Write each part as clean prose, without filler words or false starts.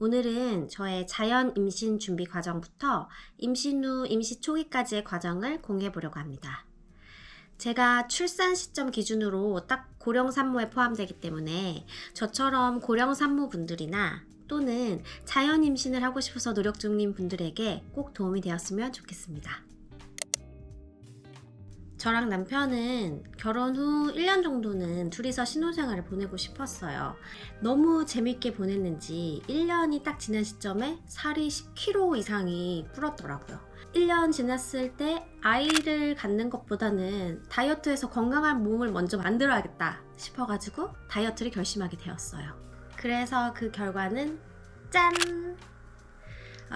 오늘은 저의 자연 임신 준비 과정부터 임신 후 임시 초기까지의 과정을 공유해 보려고 합니다. 제가 출산 시점 기준으로 딱 고령 산모에 포함되기 때문에 저처럼 고령 산모분들이나 또는 자연 임신을 하고 싶어서 노력 중인 분들에게 꼭 도움이 되었으면 좋겠습니다. 저랑 남편은 결혼 후 1년 정도는 둘이서 신혼생활을 보내고 싶었어요. 너무 재밌게 보냈는지 1년이 딱 지난 시점에 살이 10kg 이상이 불었더라고요. 1년 지났을 때 아이를 갖는 것보다는 다이어트해서 건강한 몸을 먼저 만들어야겠다 싶어가지고 다이어트를 결심하게 되었어요. 그래서 그 결과는 짠!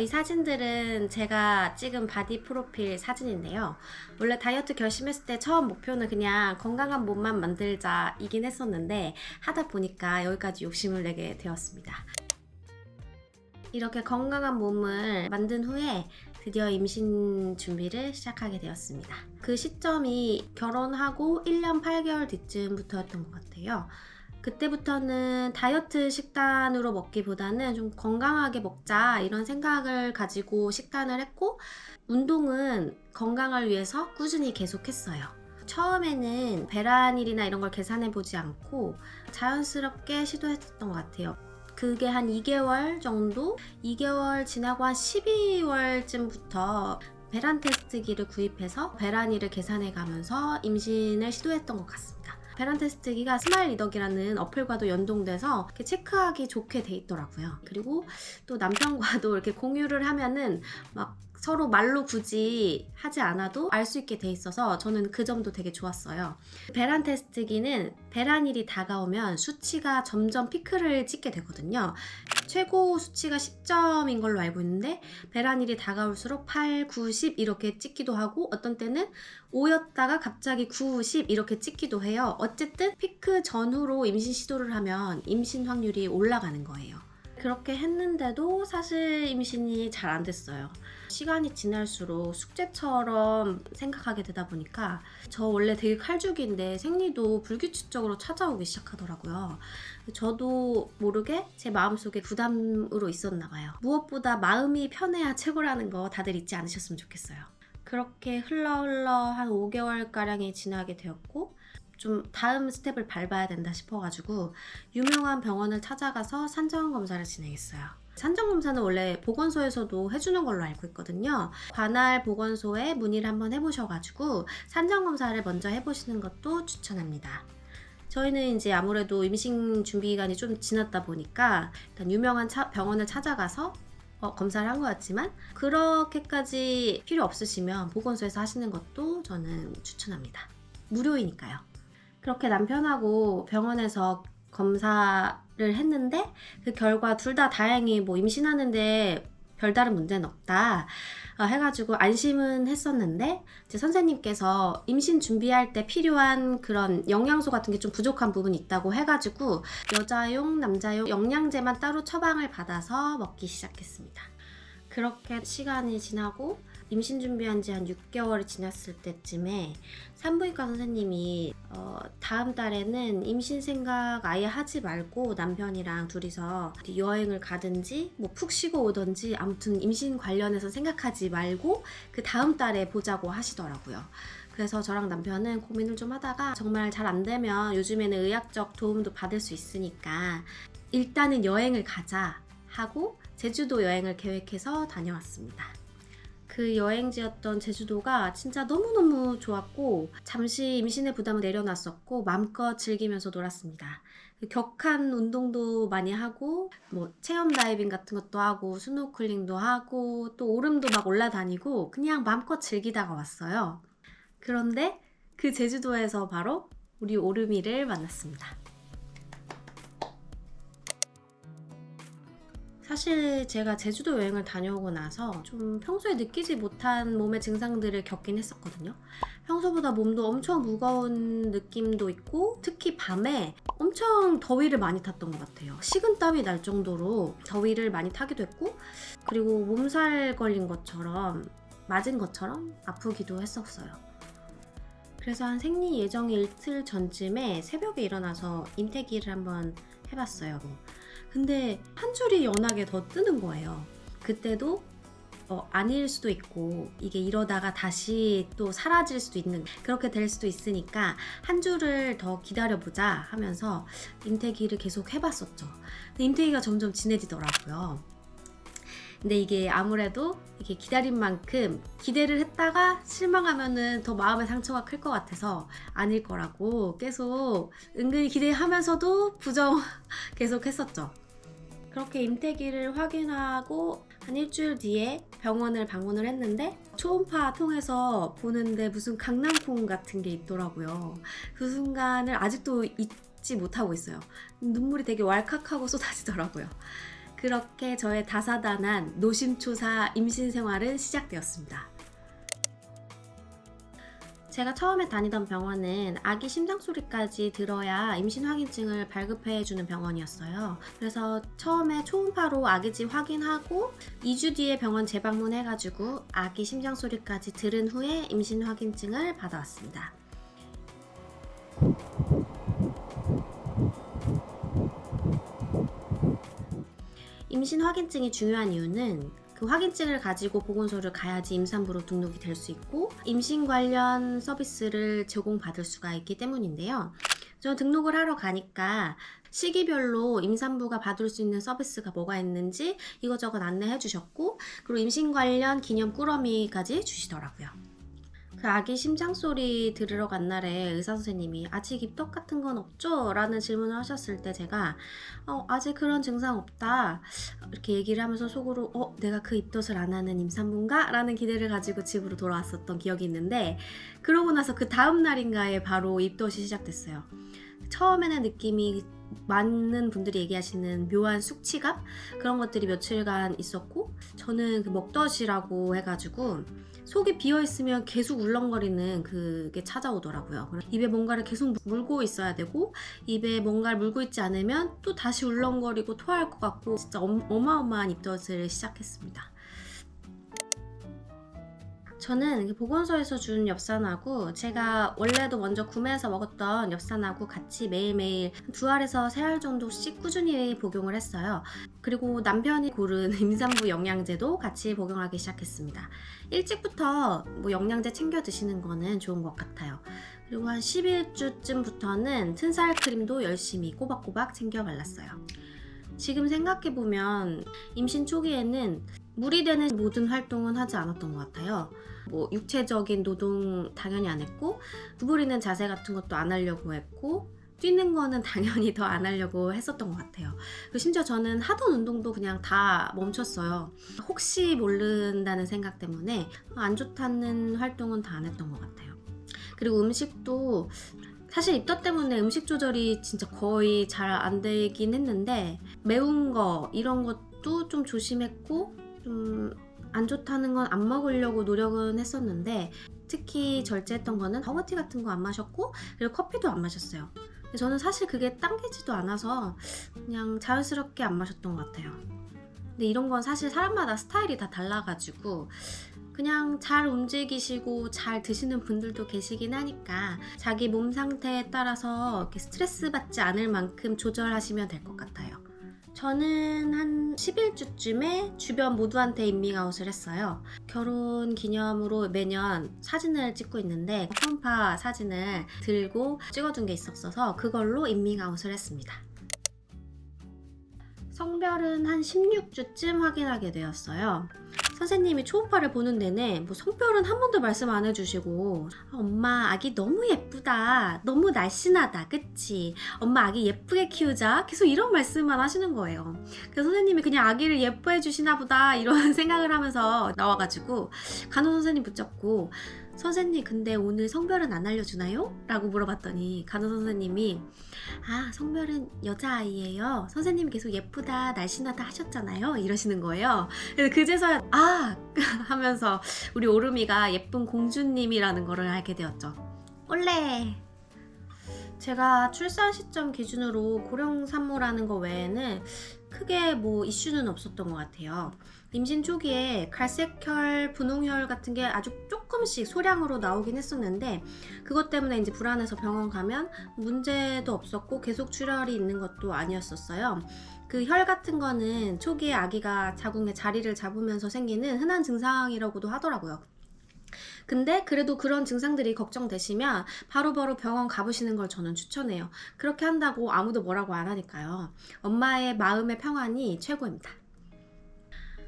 이 사진들은 제가 찍은 바디 프로필 사진인데요. 원래 다이어트 결심했을 때 처음 목표는 그냥 건강한 몸만 만들자 이긴 했었는데 하다 보니까 여기까지 욕심을 내게 되었습니다. 이렇게 건강한 몸을 만든 후에 드디어 임신 준비를 시작하게 되었습니다. 그 시점이 결혼하고 1년 8개월 뒤쯤부터였던 것 같아요. 그때부터는 다이어트 식단으로 먹기보다는 좀 건강하게 먹자 이런 생각을 가지고 식단을 했고, 운동은 건강을 위해서 꾸준히 계속했어요. 처음에는 배란일이나 이런 걸 계산해 보지 않고 자연스럽게 시도했었던 것 같아요. 그게 한 2개월 정도? 2개월 지나고 한 12월쯤부터 배란 테스트기를 구입해서 배란일을 계산해 가면서 임신을 시도했던 것 같습니다. 배란 테스트기가 스마일 리더기라는 어플과도 연동돼서 이렇게 체크하기 좋게 돼 있더라고요. 그리고 또 남편과도 이렇게 공유를 하면은 막 서로 말로 굳이 하지 않아도 알 수 있게 돼 있어서 저는 그 점도 되게 좋았어요. 배란 테스트기는 배란일이 다가오면 수치가 점점 피크를 찍게 되거든요. 최고 수치가 10점인 걸로 알고 있는데 배란일이 다가올수록 8, 9, 10 이렇게 찍기도 하고, 어떤 때는 5였다가 갑자기 9, 10 이렇게 찍기도 해요. 어쨌든 피크 전후로 임신 시도를 하면 임신 확률이 올라가는 거예요. 그렇게 했는데도 사실 임신이 잘 안 됐어요. 시간이 지날수록 숙제처럼 생각하게 되다 보니까 저 원래 되게 칼죽인데 생리도 불규칙적으로 찾아오기 시작하더라고요. 저도 모르게 제 마음속에 부담으로 있었나 봐요. 무엇보다 마음이 편해야 최고라는 거 다들 잊지 않으셨으면 좋겠어요. 그렇게 흘러 한 5개월가량이 지나게 되었고, 좀 다음 스텝을 밟아야 된다 싶어가지고 유명한 병원을 찾아가서 산정검사를 진행했어요. 산정검사는 원래 보건소에서도 해주는 걸로 알고 있거든요. 관할 보건소에 문의를 한번 해보셔가지고 산정검사를 먼저 해보시는 것도 추천합니다. 저희는 이제 아무래도 임신 준비 기간이 좀 지났다 보니까 일단 유명한 병원을 찾아가서 검사를 한 것 같지만, 그렇게까지 필요 없으시면 보건소에서 하시는 것도 저는 추천합니다. 무료이니까요. 그렇게 남편하고 병원에서 검사를 했는데 그 결과 둘 다 다행히 임신하는데 별다른 문제는 없다 해가지고 안심은 했었는데, 제 선생님께서 임신 준비할 때 필요한 그런 영양소 같은 게 좀 부족한 부분이 있다고 해가지고 여자용, 남자용 영양제만 따로 처방을 받아서 먹기 시작했습니다. 그렇게 시간이 지나고 임신 준비한 지 한 6개월이 지났을 때쯤에 산부인과 선생님이 다음 달에는 임신 생각 아예 하지 말고 남편이랑 둘이서 여행을 가든지 푹 쉬고 오든지 아무튼 임신 관련해서 생각하지 말고 그 다음 달에 보자고 하시더라고요. 그래서 저랑 남편은 고민을 좀 하다가 정말 잘 안 되면 요즘에는 의학적 도움도 받을 수 있으니까 일단은 여행을 가자 하고 제주도 여행을 계획해서 다녀왔습니다. 그 여행지였던 제주도가 진짜 너무너무 좋았고, 잠시 임신의 부담을 내려놨었고 마음껏 즐기면서 놀았습니다. 격한 운동도 많이 하고 체험 다이빙 같은 것도 하고 스노클링도 하고 또 오름도 막 올라다니고 그냥 마음껏 즐기다가 왔어요. 그런데 그 제주도에서 바로 우리 오름이를 만났습니다. 사실 제가 제주도 여행을 다녀오고 나서 좀 평소에 느끼지 못한 몸의 증상들을 겪긴 했었거든요. 평소보다 몸도 엄청 무거운 느낌도 있고, 특히 밤에 엄청 더위를 많이 탔던 것 같아요. 식은땀이 날 정도로 더위를 많이 타기도 했고, 그리고 몸살 걸린 것처럼, 맞은 것처럼 아프기도 했었어요. 그래서 한 생리 예정일 이틀 전쯤에 새벽에 일어나서 인태기를 한번 해봤어요. 근데 한 줄이 연하게 더 뜨는 거예요. 그때도 아닐 수도 있고 이게 이러다가 다시 또 사라질 수도 있는, 그렇게 될 수도 있으니까 한 줄을 더 기다려보자 하면서 임태기를 계속 해봤었죠. 근데 임태기가 점점 진해지더라고요. 근데 이게 아무래도 이게 기다린 만큼 기대를 했다가 실망하면은 더 마음의 상처가 클 것 같아서 아닐 거라고 계속 은근히 기대하면서도 부정 계속 했었죠. 그렇게 임태기를 확인하고 한 일주일 뒤에 병원을 방문을 했는데 초음파 통해서 보는데 무슨 강낭콩 같은 게 있더라고요. 그 순간을 아직도 잊지 못하고 있어요. 눈물이 되게 왈칵하고 쏟아지더라고요. 그렇게 저의 다사다난 노심초사 임신 생활은 시작되었습니다. 제가 처음에 다니던 병원은 아기 심장소리까지 들어야 임신 확인증을 발급해주는 병원이었어요. 그래서 처음에 초음파로 아기지 확인하고 2주 뒤에 병원 재방문해가지고 아기 심장소리까지 들은 후에 임신 확인증을 받아왔습니다. 임신 확인증이 중요한 이유는 그 확인증을 가지고 보건소를 가야지 임산부로 등록이 될 수 있고 임신 관련 서비스를 제공받을 수가 있기 때문인데요. 저는 등록을 하러 가니까 시기별로 임산부가 받을 수 있는 서비스가 뭐가 있는지 이것저것 안내해 주셨고, 그리고 임신 관련 기념 꾸러미까지 주시더라고요. 그 아기 심장소리 들으러 간 날에 의사 선생님이 아직 입덧 같은 건 없죠? 라는 질문을 하셨을 때 제가 아직 그런 증상 없다 이렇게 얘기를 하면서 속으로 내가 그 입덧을 안 하는 임산부인가? 라는 기대를 가지고 집으로 돌아왔었던 기억이 있는데, 그러고 나서 그 다음 날인가에 바로 입덧이 시작됐어요. 처음에는 느낌이 많은 분들이 얘기하시는 묘한 숙취감? 그런 것들이 며칠간 있었고, 저는 그 먹덧이라고 해가지고 속이 비어있으면 계속 울렁거리는 그게 찾아오더라고요. 입에 뭔가를 계속 물고 있어야 되고, 입에 뭔가를 물고 있지 않으면 또 다시 울렁거리고 토할 것 같고, 진짜 어마어마한 입덧을 시작했습니다. 저는 보건소에서 준 엽산하고 제가 원래도 먼저 구매해서 먹었던 엽산하고 같이 매일매일 2알에서 3알 정도씩 꾸준히 복용을 했어요. 그리고 남편이 고른 임산부 영양제도 같이 복용하기 시작했습니다. 일찍부터 영양제 챙겨 드시는 거는 좋은 것 같아요. 그리고 한 11주쯤부터는 튼살 크림도 열심히 꼬박꼬박 챙겨 발랐어요. 지금 생각해보면 임신 초기에는 무리 되는 모든 활동은 하지 않았던 것 같아요. 육체적인 노동 당연히 안 했고, 구부리는 자세 같은 것도 안 하려고 했고, 뛰는 거는 당연히 더 안 하려고 했었던 것 같아요. 그리고 심지어 저는 하던 운동도 그냥 다 멈췄어요. 혹시 모른다는 생각 때문에 안 좋다는 활동은 다 안 했던 것 같아요. 그리고 음식도 사실 입덧 때문에 음식 조절이 진짜 거의 잘 안 되긴 했는데, 매운 거 이런 것도 좀 조심했고, 좀 안 좋다는 건 안 먹으려고 노력은 했었는데, 특히 절제했던 거는 버거티 같은 거 안 마셨고, 그리고 커피도 안 마셨어요. 저는 사실 그게 당기지도 않아서 그냥 자연스럽게 안 마셨던 것 같아요. 근데 이런 건 사실 사람마다 스타일이 다 달라가지고 그냥 잘 움직이시고 잘 드시는 분들도 계시긴 하니까 자기 몸 상태에 따라서 이렇게 스트레스 받지 않을 만큼 조절하시면 될 것 같아요. 저는 한 11주쯤에 주변 모두한테 인밍아웃을 했어요. 결혼 기념으로 매년 사진을 찍고 있는데 초음파 사진을 들고 찍어둔 게 있었어서 그걸로 인밍아웃을 했습니다. 성별은 한 16주쯤 확인하게 되었어요. 선생님이 초음파를 보는 내내 성별은 한 번도 말씀 안 해주시고, 엄마 아기 너무 예쁘다, 너무 날씬하다, 그치? 엄마 아기 예쁘게 키우자, 계속 이런 말씀만 하시는 거예요. 그래서 선생님이 그냥 아기를 예뻐해 주시나 보다 이런 생각을 하면서 나와가지고 간호 선생님 붙잡고, 선생님 근데 오늘 성별은 안 알려주나요? 라고 물어봤더니 간호 선생님이 성별은 여자아이예요. 선생님이 계속 예쁘다 날씬하다 하셨잖아요 이러시는 거예요. 그래서 그제서야 하면서 우리 오름이가 예쁜 공주님이라는 거를 알게 되었죠. 올레! 제가 출산 시점 기준으로 고령 산모라는 거 외에는 크게 뭐 이슈는 없었던 것 같아요. 임신 초기에 갈색혈, 분홍혈 같은 게 아주 조금씩 소량으로 나오긴 했었는데 그것 때문에 이제 불안해서 병원 가면 문제도 없었고 계속 출혈이 있는 것도 아니었었어요. 그 혈 같은 거는 초기에 아기가 자궁에 자리를 잡으면서 생기는 흔한 증상이라고도 하더라고요. 근데 그래도 그런 증상들이 걱정되시면 바로바로 병원 가보시는 걸 저는 추천해요. 그렇게 한다고 아무도 뭐라고 안 하니까요. 엄마의 마음의 평안이 최고입니다.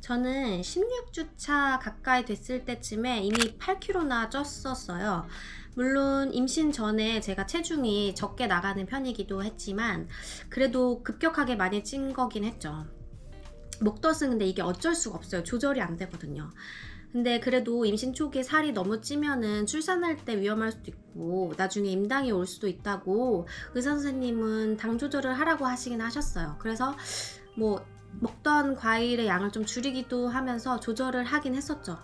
저는 16주차 가까이 됐을 때쯤에 이미 8kg나 쪘었어요. 물론 임신 전에 제가 체중이 적게 나가는 편이기도 했지만 그래도 급격하게 많이 찐 거긴 했죠. 목덧은 근데 이게 어쩔 수가 없어요. 조절이 안 되거든요. 근데 그래도 임신 초기에 살이 너무 찌면은 출산할 때 위험할 수도 있고 나중에 임당이 올 수도 있다고 의사 선생님은 당 조절을 하라고 하시긴 하셨어요. 그래서 뭐 먹던 과일의 양을 좀 줄이기도 하면서 조절을 하긴 했었죠.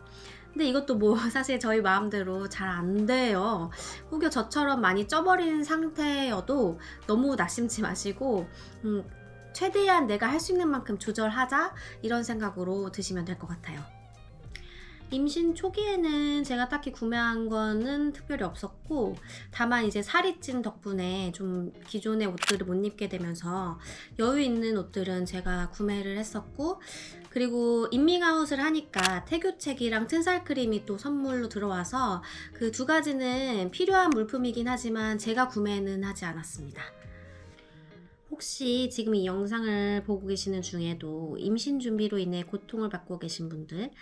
근데 이것도 뭐 사실 저희 마음대로 잘 안 돼요. 혹여 저처럼 많이 쪄버린 상태여도 너무 낙심치 마시고 최대한 내가 할 수 있는 만큼 조절하자 이런 생각으로 드시면 될 것 같아요. 임신 초기에는 제가 딱히 구매한 거는 특별히 없었고 다만 이제 살이 찐 덕분에 좀 기존의 옷들을 못 입게 되면서 여유 있는 옷들은 제가 구매를 했었고 그리고 인밍아웃을 하니까 태교책이랑 튼살 크림이 또 선물로 들어와서 그 두 가지는 필요한 물품이긴 하지만 제가 구매는 하지 않았습니다. 혹시 지금 이 영상을 보고 계시는 중에도 임신 준비로 인해 고통을 받고 계신 분들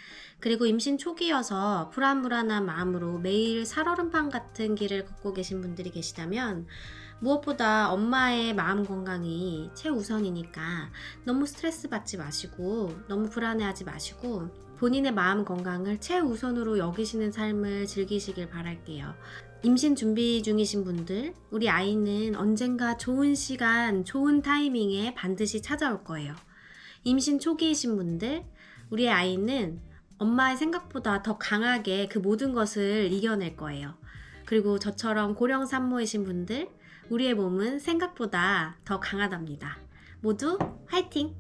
그리고 임신 초기여서 불안불안한 마음으로 매일 살얼음판 같은 길을 걷고 계신 분들이 계시다면 무엇보다 엄마의 마음 건강이 최우선이니까 너무 스트레스 받지 마시고 너무 불안해하지 마시고 본인의 마음 건강을 최우선으로 여기시는 삶을 즐기시길 바랄게요. 임신 준비 중이신 분들, 우리 아이는 언젠가 좋은 시간, 좋은 타이밍에 반드시 찾아올 거예요. 임신 초기이신 분들, 우리 아이는 엄마의 생각보다 더 강하게 그 모든 것을 이겨낼 거예요. 그리고 저처럼 고령 산모이신 분들, 우리의 몸은 생각보다 더 강하답니다. 모두 화이팅!